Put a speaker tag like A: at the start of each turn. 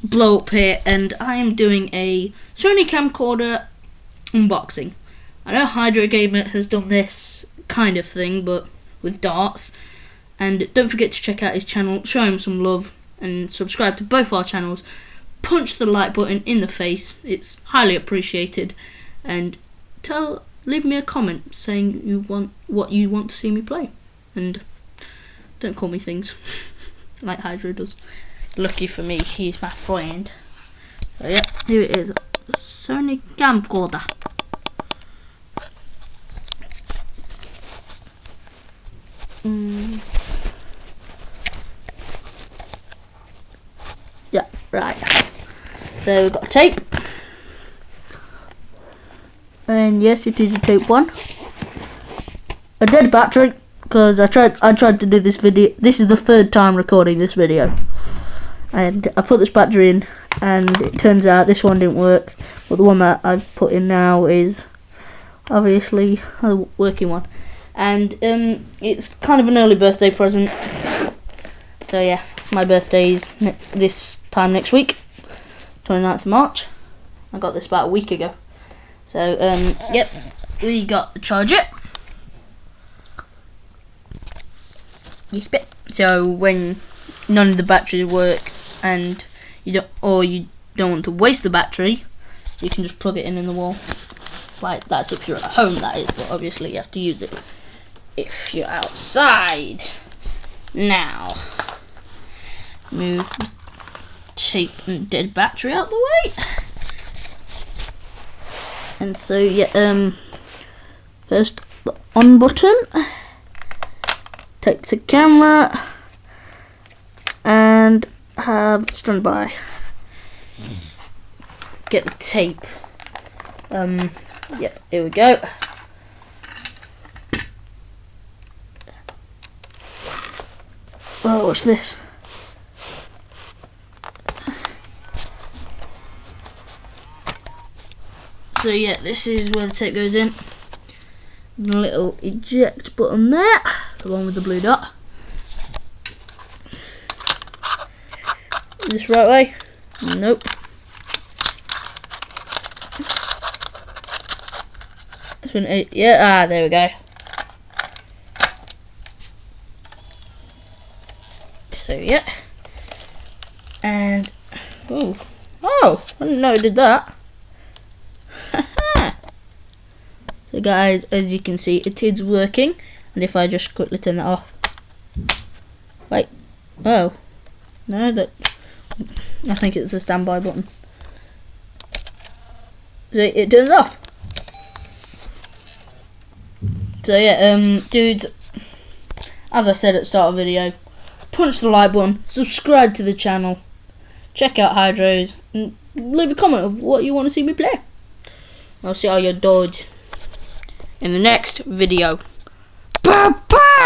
A: Blow up here, and I am doing a Sony camcorder unboxing. I know Hydro Gamer has done this kind of thing, but with darts. And don't forget to check out his channel, show him some love, and subscribe to both our channels. Punch the like button in the face; it's highly appreciated. And leave me a comment saying what you want to see me play, and don't call me things like Hydro does. Lucky for me, he's my friend. So yeah, here it is, Sony camcorder. Yeah, right. So we've got tape, and yes, it is a tape one. A dead battery, because I tried to do this video. This is the third time recording this video, and I put this battery in, and it turns out this one didn't work. But the one that I've put in now is obviously a working one, and it's kind of an early birthday present. So yeah, my birthday's this time next week, 29th of March. I got this about a week ago. So yep, we got the charger. So when none of the batteries work and you don't want to waste the battery, you can just plug it in the wall. Like, that's if you're at home, that is, but obviously you have to use it if you're outside. Now, move the tape and dead battery out the way. And so yeah, first the on button, take the camera and have standby. Get the tape. Yeah, here we go. Oh, what's this? So yeah, this is where the tape goes in. And a little eject button there, the one with the blue dot. Is this right way? Nope. Yeah, there we go. So yeah, and oh, I didn't know it did that. So guys, as you can see, it is working, and if I just quickly turn that off, wait, oh, no, I think it's the standby button. So it turns off. So yeah, dudes, as I said at the start of the video, punch the like button, subscribe to the channel, check out Hydro's, and leave a comment of what you want to see me play. I'll see all your dodge in the next video. Bye bye.